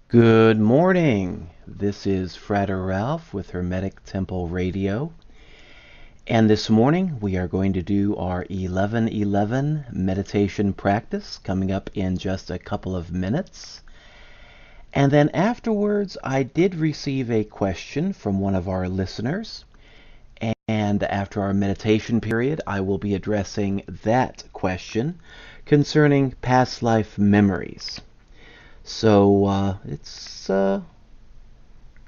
Good morning. This is Frater Ralph with Hermetic Temple Radio. And this morning we are going to do our 11:11 meditation practice coming up in just a couple of minutes. And then afterwards, I did receive a question from one of our listeners. And after our meditation period, I will be addressing that question concerning past life memories. So it's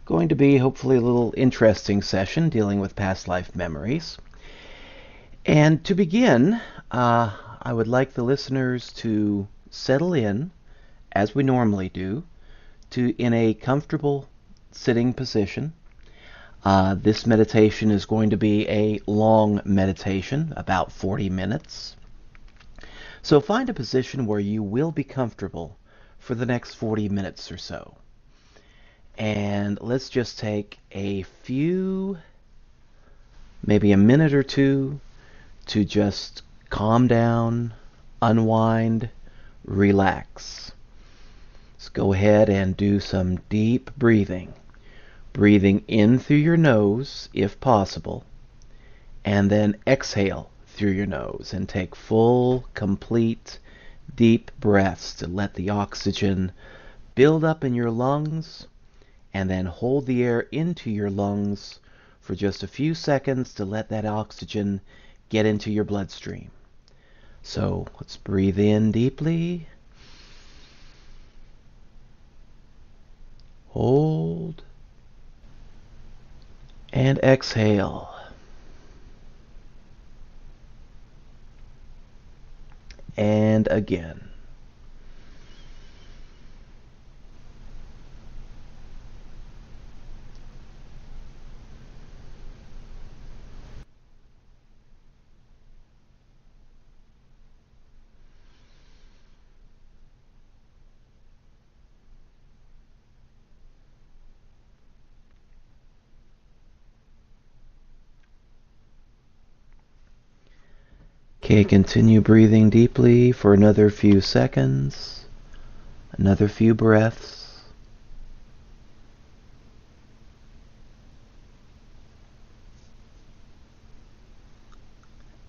going to be hopefully a little interesting session dealing with past life memories. And to begin, I would like the listeners to settle in, as we normally do, in a comfortable sitting position. This meditation is going to be a long meditation, about 40 minutes. So find a position where you will be comfortable for the next 40 minutes or so. And let's just take a few, maybe a minute or two, to just calm down, unwind, relax. Let's go ahead and do some deep breathing. Breathing in through your nose, if possible, and then exhale through your nose and take full, complete, deep breaths to let the oxygen build up in your lungs, and then hold the air into your lungs for just a few seconds to let that oxygen get into your bloodstream. So let's breathe in deeply. Hold. And exhale. And again. Okay, continue breathing deeply for another few seconds, another few breaths.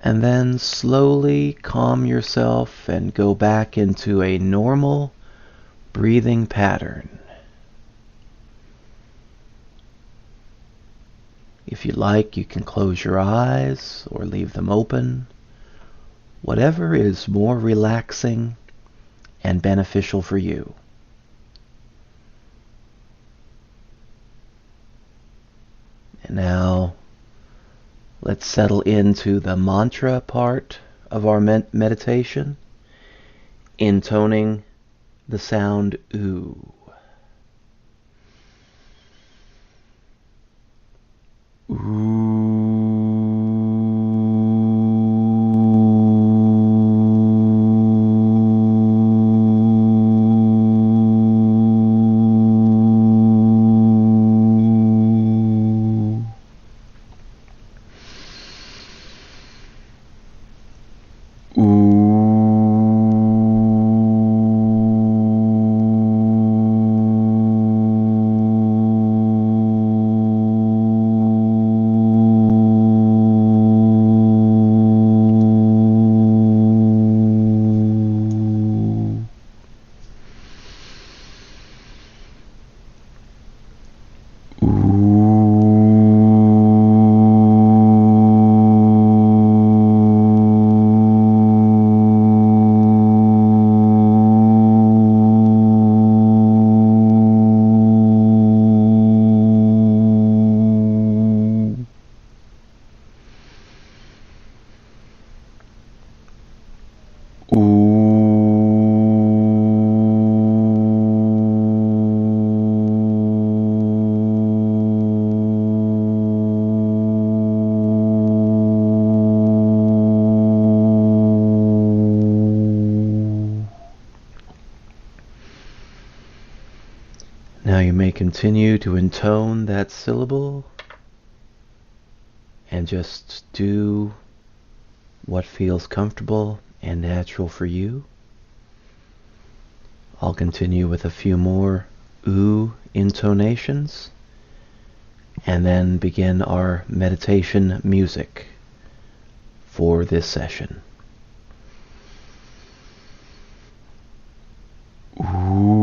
And then slowly calm yourself and go back into a normal breathing pattern. If you like, you can close your eyes or leave them open. Whatever is more relaxing and beneficial for you. And now, let's settle into the mantra part of our meditation, intoning the sound OO. OO. Now you may continue to intone that syllable and just do what feels comfortable and natural for you. I'll continue with a few more ooh intonations, and then begin our meditation music for this session. Ooh.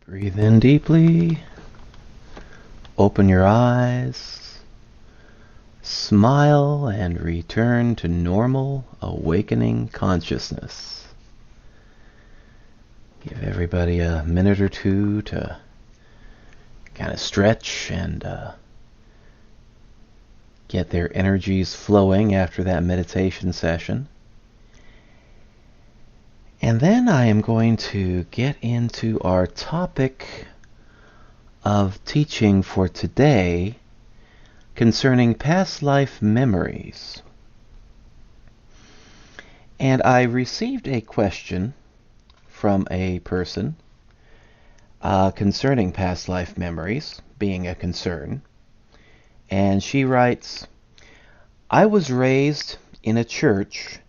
Breathe in deeply. Open your eyes. Smile and return to normal, awakening consciousness. Give everybody a minute or two to kind of stretch and get their energies flowing after that meditation session. And then I am going to get into our topic of teaching for today concerning past life memories. And I received a question from a person concerning past life memories being a concern. And she writes, I was raised in a church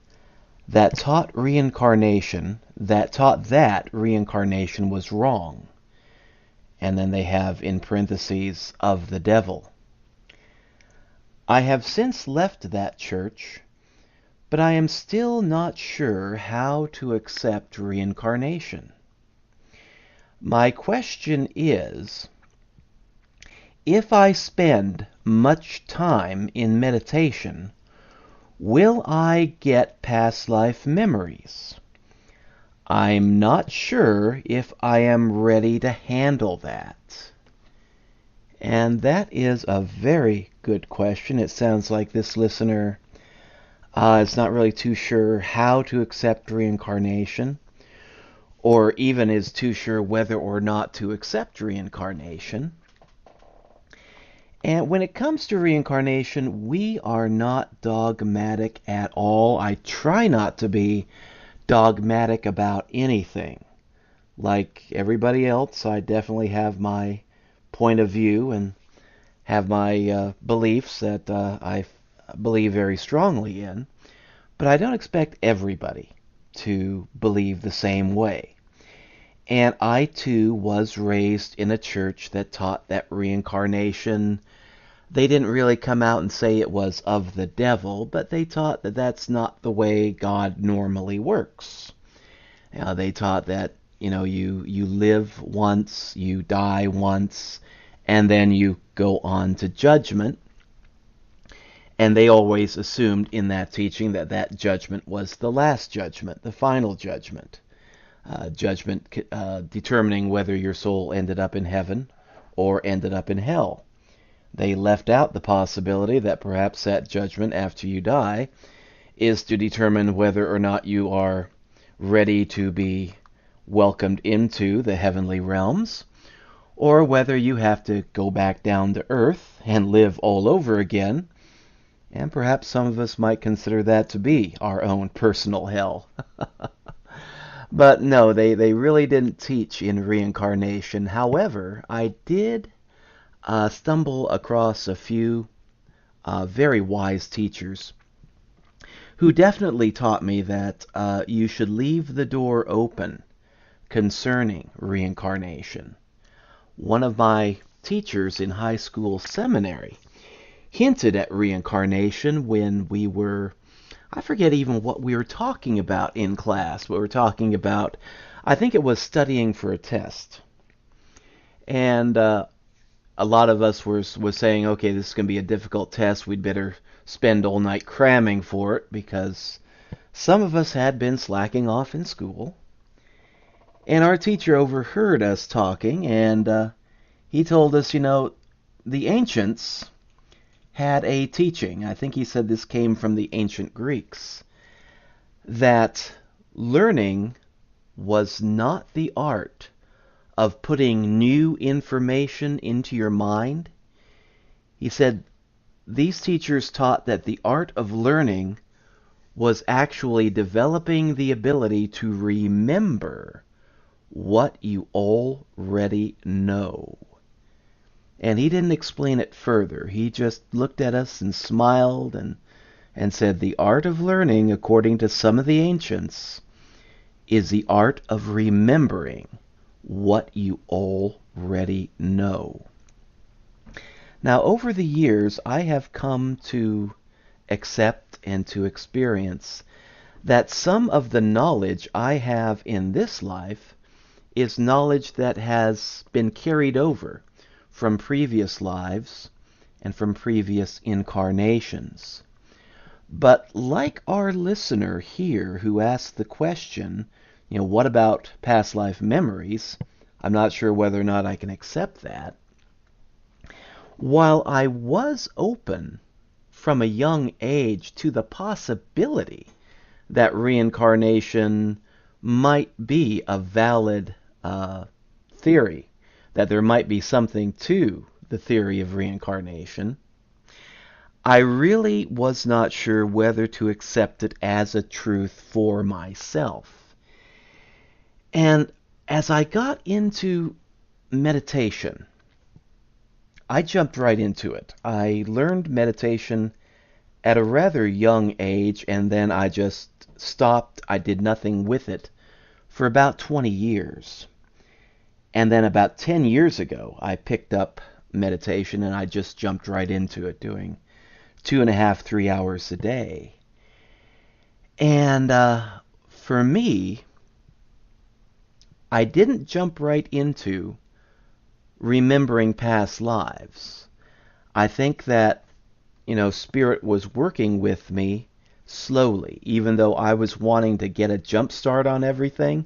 that taught that reincarnation was wrong. And then they have in parentheses, of the devil. I have since left that church, but I am still not sure how to accept reincarnation. My question is, if I spend much time in meditation, will I get past life memories? I'm not sure if I am ready to handle that. And that is a very good question. It sounds like this listener is not really too sure how to accept reincarnation, or even is too sure whether or not to accept reincarnation. And when it comes to reincarnation, we are not dogmatic at all. I try not to be dogmatic about anything. Like everybody else, I definitely have my point of view and have my beliefs that I believe very strongly in. But I don't expect everybody to believe the same way. And I too was raised in a church that taught that reincarnation, they didn't really come out and say it was of the devil, but they taught that that's not the way God normally works. They taught that, you live once, you die once, and then you go on to judgment. And they always assumed in that teaching that that judgment was the last judgment, the final judgment. Judgment determining whether your soul ended up in heaven or ended up in hell. They left out the possibility that perhaps that judgment after you die is to determine whether or not you are ready to be welcomed into the heavenly realms, or whether you have to go back down to earth and live all over again. And perhaps some of us might consider that to be our own personal hell. But no, they really didn't teach in reincarnation. However, I did stumble across a few very wise teachers who definitely taught me that you should leave the door open concerning reincarnation. One of my teachers in high school seminary hinted at reincarnation when we were, I forget even what we were talking about in class. We were talking about, I think it was studying for a test. And a lot of us was saying, okay, this is going to be a difficult test. We'd better spend all night cramming for it, because some of us had been slacking off in school. And our teacher overheard us talking, and he told us, the ancients had a teaching, I think he said this came from the ancient Greeks, that learning was not the art of putting new information into your mind. He said these teachers taught that the art of learning was actually developing the ability to remember what you already know. And he didn't explain it further. He just looked at us and smiled and said the art of learning, according to some of the ancients, is the art of remembering what you already know. Now, over the years, I have come to accept and to experience that some of the knowledge I have in this life is knowledge that has been carried over from previous lives and from previous incarnations. But like our listener here who asked the question, what about past life memories? I'm not sure whether or not I can accept that. While I was open from a young age to the possibility that reincarnation might be a valid theory, that there might be something to the theory of reincarnation, I really was not sure whether to accept it as a truth for myself. And as I got into meditation, I jumped right into it. I learned meditation at a rather young age, and then I just stopped. I did nothing with it for about 20 years. And then about 10 years ago, I picked up meditation, and I just jumped right into it, doing 2.5, 3 hours a day. And for me, I didn't jump right into remembering past lives. I think that, Spirit was working with me slowly, even though I was wanting to get a jump start on everything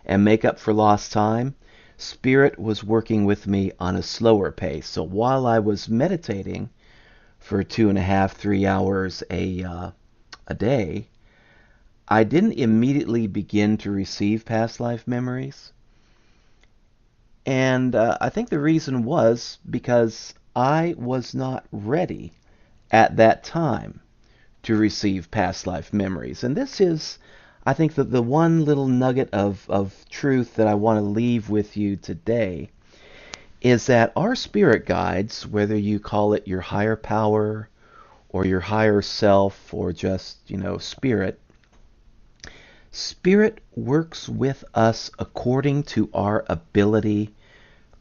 and make up for lost time. Spirit was working with me on a slower pace. So while I was meditating for 2.5, 3 hours a day, I didn't immediately begin to receive past life memories. And I think the reason was because I was not ready at that time to receive past life memories. And this is, I think, the one little nugget of truth that I want to leave with you today, is that our spirit guides, whether you call it your higher power or your higher self or just, Spirit works with us according to our ability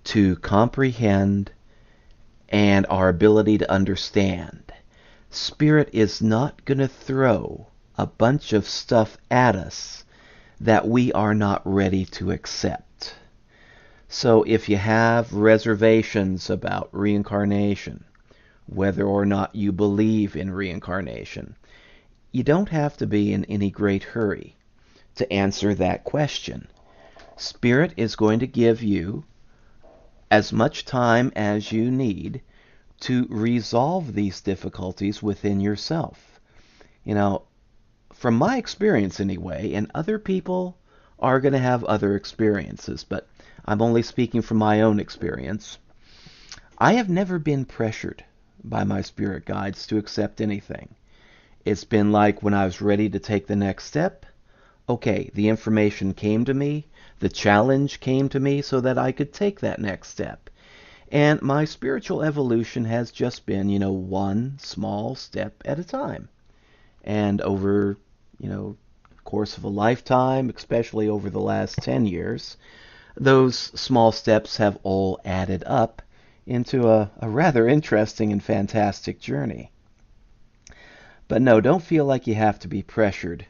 to comprehend and our ability to understand. Spirit is not going to throw a bunch of stuff at us that we are not ready to accept. So if you have reservations about reincarnation, whether or not you believe in reincarnation, you don't have to be in any great hurry to answer that question. Spirit is going to give you as much time as you need to resolve these difficulties within yourself. From my experience anyway, and other people are going to have other experiences, but I'm only speaking from my own experience. I have never been pressured by my spirit guides to accept anything. It's been like when I was ready to take the next step, okay, the information came to me, the challenge came to me so that I could take that next step. And my spiritual evolution has just been, one small step at a time. And over, the course of a lifetime, especially over the last 10 years, those small steps have all added up into a rather interesting and fantastic journey. But no, don't feel like you have to be pressured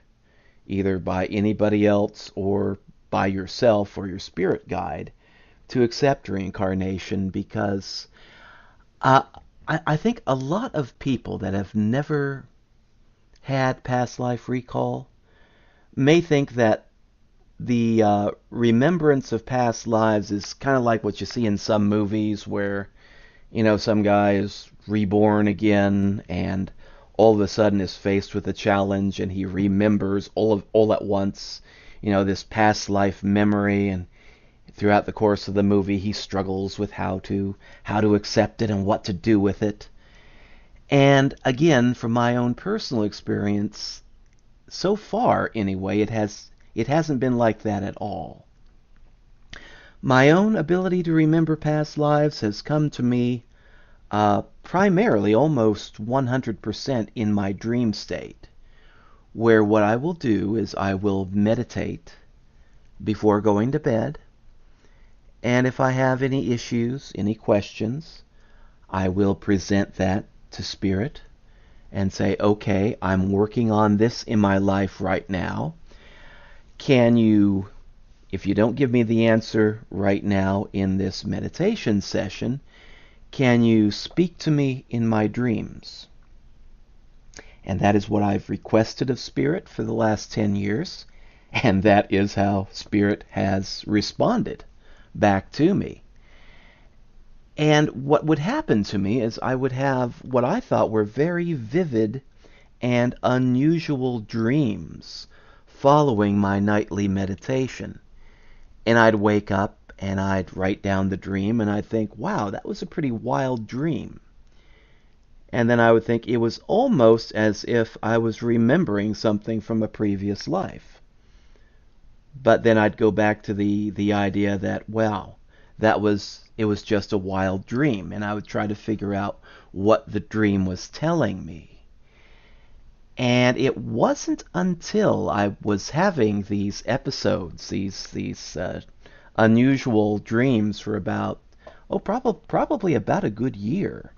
either by anybody else or by yourself or your spirit guide to accept reincarnation, because I think a lot of people that have never had past life recall may think that the remembrance of past lives is kind of like what you see in some movies where, some guy is reborn again and all of a sudden is faced with a challenge and he remembers all at once, this past life memory, and throughout the course of the movie he struggles with how to accept it and what to do with it. And again, from my own personal experience, so far anyway, it hasn't been like that at all. My own ability to remember past lives has come to me primarily almost 100% in my dream state, where what I will do is I will meditate before going to bed, and if I have any issues, any questions, I will present that to Spirit and say, okay, I'm working on this in my life right now. Can you if you don't give me the answer right now in this meditation session, can you speak to me in my dreams? And that is what I've requested of Spirit for the last 10 years, and that is how Spirit has responded back to me. And what would happen to me is I would have what I thought were very vivid and unusual dreams following my nightly meditation. And I'd wake up and I'd write down the dream and I'd think, wow, that was a pretty wild dream. And then I would think it was almost as if I was remembering something from a previous life. But then I'd go back to the idea that, wow, it was just a wild dream, and I would try to figure out what the dream was telling me. And it wasn't until I was having these episodes, these unusual dreams for about, probably about a good year,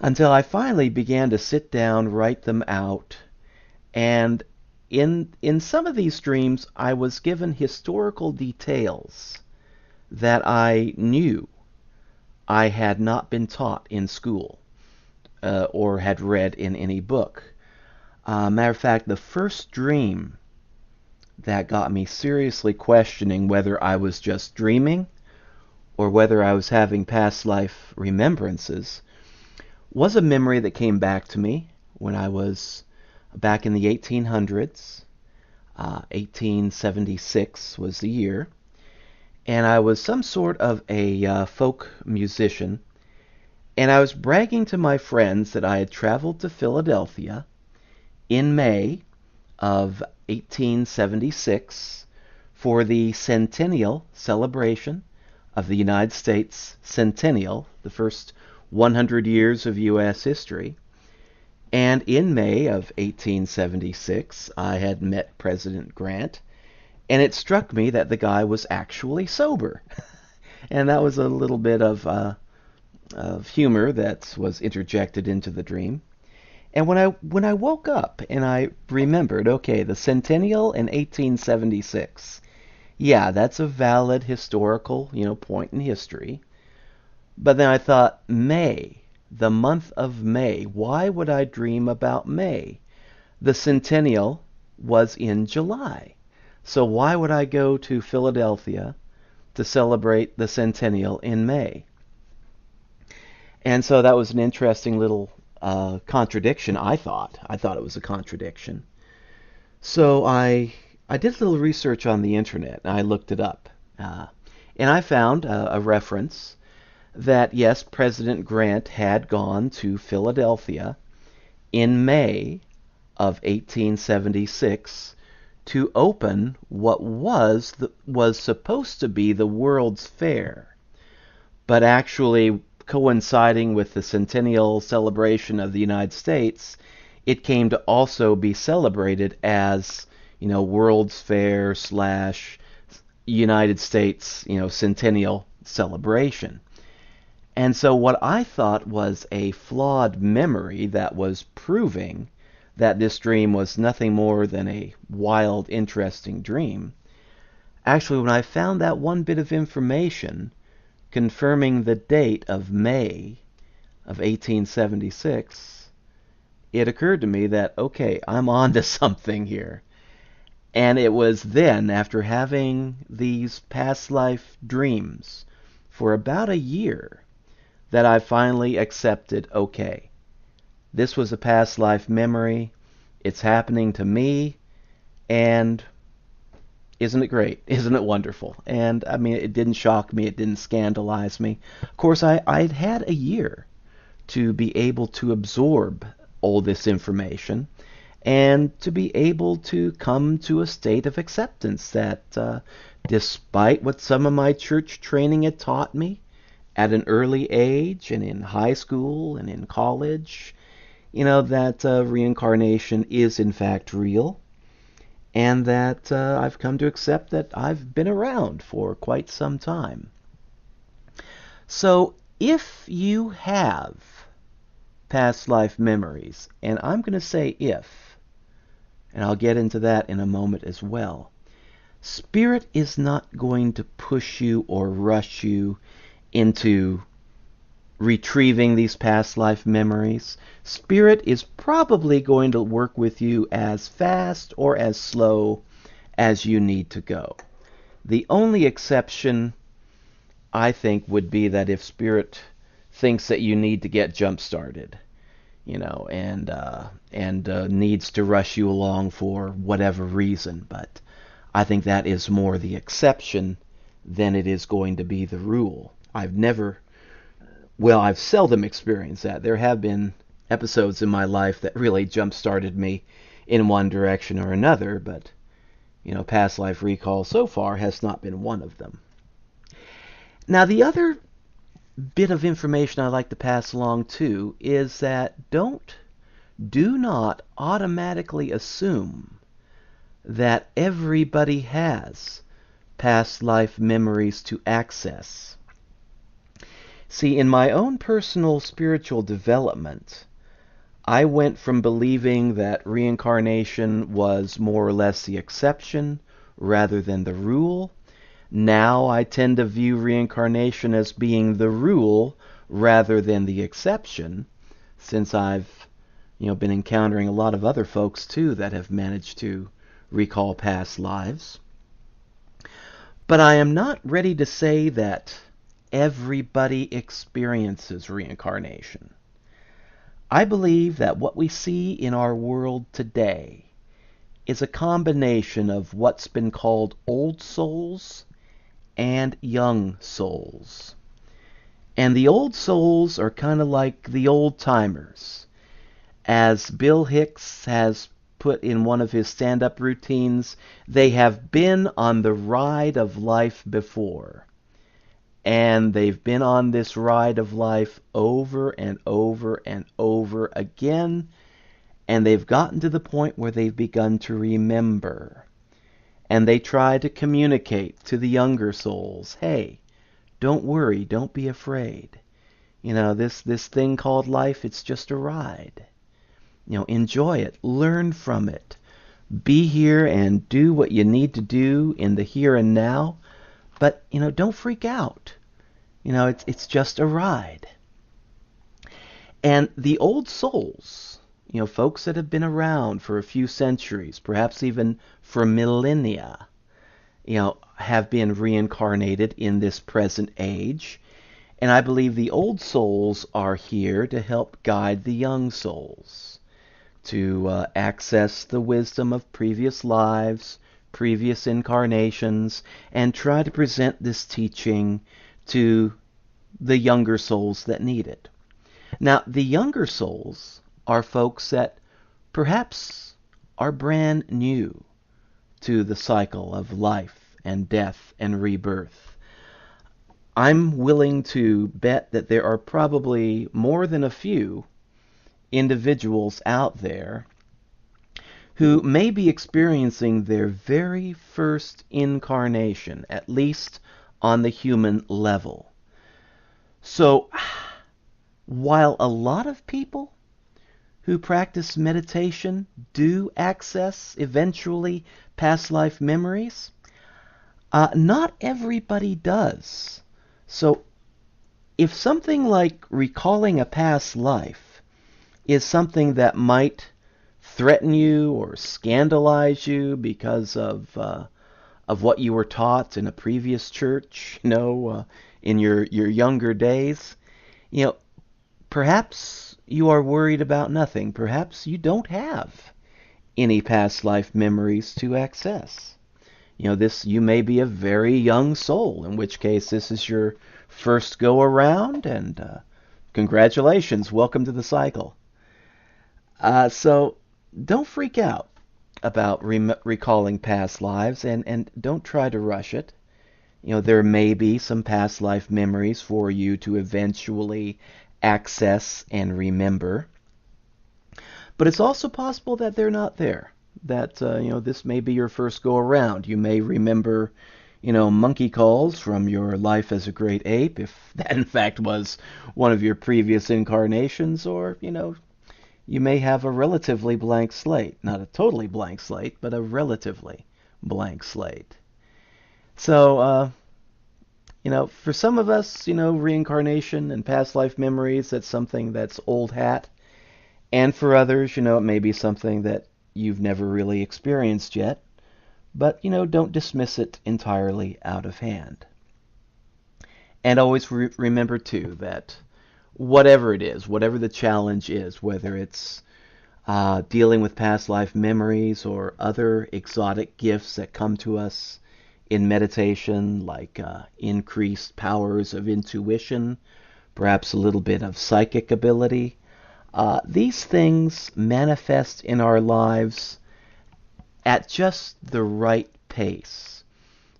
until I finally began to sit down, write them out, and in some of these dreams I was given historical details that I knew I had not been taught in school or had read in any book. Matter of fact, the first dream that got me seriously questioning whether I was just dreaming or whether I was having past life remembrances was a memory that came back to me when I was back in the 1800s. 1876 was the year. And I was some sort of a folk musician, and I was bragging to my friends that I had traveled to Philadelphia in May of 1876 for the centennial celebration of the United States centennial, the first 100 years of U.S. history. And in May of 1876, I had met President Grant, and it struck me that the guy was actually sober. And that was a little bit of humor that was interjected into the dream. And when I woke up and I remembered, okay, the centennial in 1876, yeah, that's a valid historical, point in history. But then I thought, May, the month of May, why would I dream about May? The centennial was in July. So why would I go to Philadelphia to celebrate the centennial in May? And so that was an interesting little contradiction, I thought. I thought it was a contradiction. So I did a little research on the internet, and I looked it up. And I found a reference that, yes, President Grant had gone to Philadelphia in May of 1876 to open what was supposed to be the World's Fair, but actually coinciding with the centennial celebration of the United States, it came to also be celebrated as, World's Fair / United States, centennial celebration. And so what I thought was a flawed memory that was proving that this dream was nothing more than a wild, interesting dream. Actually, when I found that one bit of information confirming the date of May of 1876, it occurred to me that, okay, I'm on to something here. And it was then, after having these past life dreams for about a year, that I finally accepted, okay, this was a past life memory. It's happening to me. And isn't it great? Isn't it wonderful? And I mean, it didn't shock me. It didn't scandalize me. Of course, I'd had a year to be able to absorb all this information and to be able to come to a state of acceptance that despite what some of my church training had taught me at an early age and in high school and in college, that reincarnation is in fact real, and that I've come to accept that I've been around for quite some time. So if you have past life memories, and I'm going to say if, and I'll get into that in a moment as well, Spirit is not going to push you or rush you into retrieving these past life memories. Spirit is probably going to work with you as fast or as slow as you need to go. The only exception, I think, would be that if Spirit thinks that you need to get jump started, and needs to rush you along for whatever reason. But I think that is more the exception than it is going to be the rule. I've seldom experienced that. There have been episodes in my life that really jump-started me in one direction or another, but, past life recall so far has not been one of them. Now, the other bit of information I'd like to pass along, too, is that do not automatically assume that everybody has past life memories to access. See, in my own personal spiritual development, I went from believing that reincarnation was more or less the exception rather than the rule. Now I tend to view reincarnation as being the rule rather than the exception, since I've been encountering a lot of other folks too that have managed to recall past lives. But I am not ready to say that everybody experiences reincarnation. I believe that what we see in our world today is a combination of what's been called old souls and young souls. And the old souls are kind of like the old timers. As Bill Hicks has put in one of his stand-up routines, they have been on the ride of life before. And they've been on this ride of life over and over and over again, and they've gotten to the point where they've begun to remember. And they try to communicate to the younger souls, hey, don't worry, don't be afraid. This thing called life, it's just a ride. Enjoy it, learn from it. Be here and do what you need to do in the here and now. But, don't freak out. It's just a ride. And the old souls, folks that have been around for a few centuries, perhaps even for millennia, have been reincarnated in this present age. And I believe the old souls are here to help guide the young souls to access the wisdom of previous lives, previous incarnations, and try to present this teaching to the younger souls that need it. Now, the younger souls are folks that perhaps are brand new to the cycle of life and death and rebirth. I'm willing to bet that there are probably more than a few individuals out there who may be experiencing their very first incarnation, at least on the human level. So, while a lot of people who practice meditation do access eventually past life memories, not everybody does. So, if something like recalling a past life is something that might threaten you or scandalize you because of what you were taught in a previous church, in your younger days, perhaps you are worried about nothing. Perhaps you don't have any past life memories to access. You may be a very young soul, in which case this is your first go around, and congratulations, welcome to the cycle. So don't freak out about recalling past lives, and don't try to rush it. There may be some past life memories for you to eventually access and remember. But it's also possible that they're not there. That, this may be your first go around. You may remember, monkey calls from your life as a great ape, if that in fact was one of your previous incarnations, or, you may have a relatively blank slate. Not a totally blank slate, but a relatively blank slate. So, for some of us, reincarnation and past life memories, that's something that's old hat. And for others, it may be something that you've never really experienced yet. But, don't dismiss it entirely out of hand. And always remember, too, that whatever it is, whatever the challenge is, whether it's dealing with past life memories or other exotic gifts that come to us in meditation, like increased powers of intuition, perhaps a little bit of psychic ability, these things manifest in our lives at just the right pace.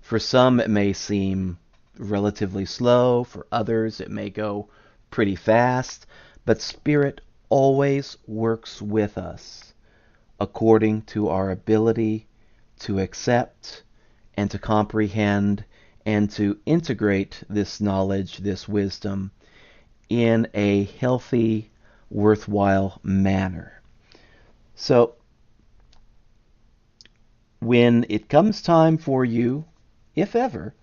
For some, it may seem relatively slow. For others, it may go pretty fast. But Spirit always works with us according to our ability to accept and to comprehend and to integrate this knowledge, this wisdom, in a healthy, worthwhile manner. So, when it comes time for you, if ever,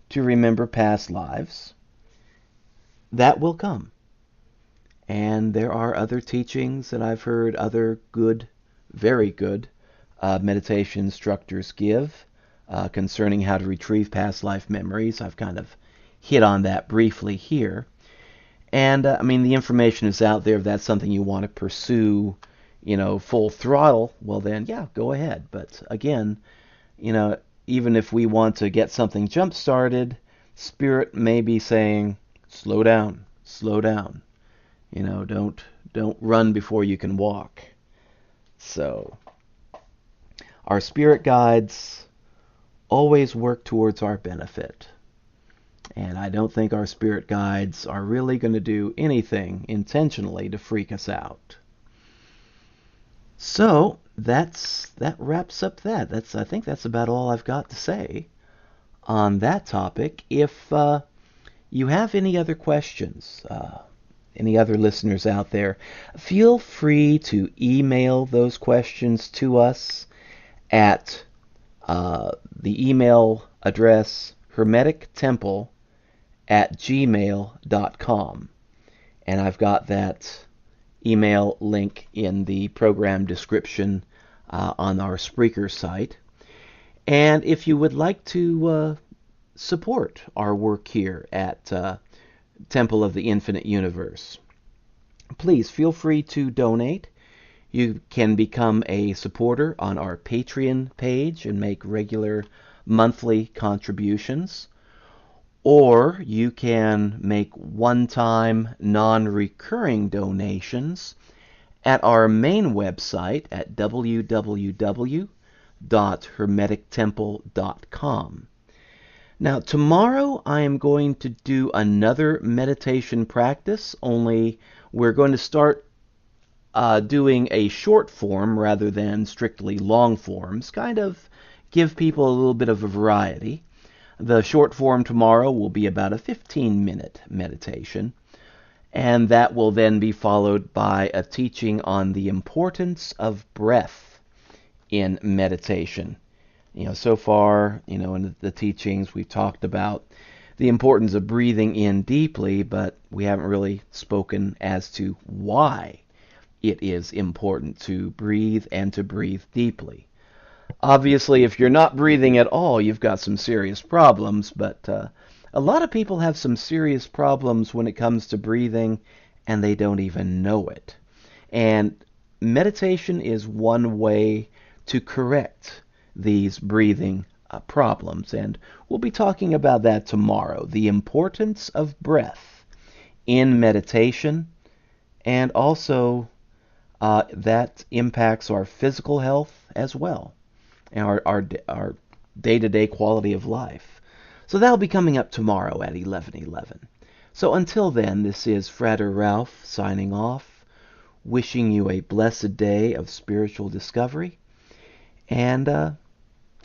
to remember past lives, that will come. And there are other teachings that I've heard other good, very good meditation instructors give concerning how to retrieve past life memories. I've kind of hit on that briefly here. And, the information is out there. If that's something you want to pursue, full throttle, well then, yeah, go ahead. But again, even if we want to get something jump-started, Spirit may be saying, slow down, slow down. Don't run before you can walk. So, our spirit guides always work towards our benefit. And I don't think our spirit guides are really going to do anything intentionally to freak us out. So, that wraps up that. I think that's about all I've got to say on that topic. If you have any other questions, any other listeners out there, feel free to email those questions to us at the email address hermetictemple@gmail.com. And I've got that email link in the program description on our Spreaker site. And if you would like to support our work here at Temple of the Infinite Universe, please feel free to donate. You can become a supporter on our Patreon page and make regular monthly contributions. Or you can make one-time, non-recurring donations at our main website at www.hermetictemple.com. Now, tomorrow I am going to do another meditation practice, only we're going to start doing a short form rather than strictly long forms, kind of give people a little bit of a variety. The short form tomorrow will be about a 15-minute meditation, and that will then be followed by a teaching on the importance of breath in meditation. So far, in the teachings we've talked about the importance of breathing in deeply, but we haven't really spoken as to why it is important to breathe and to breathe deeply. Obviously, if you're not breathing at all, you've got some serious problems, but a lot of people have some serious problems when it comes to breathing, and they don't even know it. And meditation is one way to correct these breathing problems, and we'll be talking about that tomorrow, the importance of breath in meditation, and also that impacts our physical health as well, and our day-to-day quality of life. So that'll be coming up tomorrow at 11:11. So until then, this is Frater Ralph signing off, wishing you a blessed day of spiritual discovery, and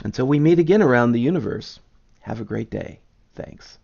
until we meet again around the universe, have a great day. Thanks.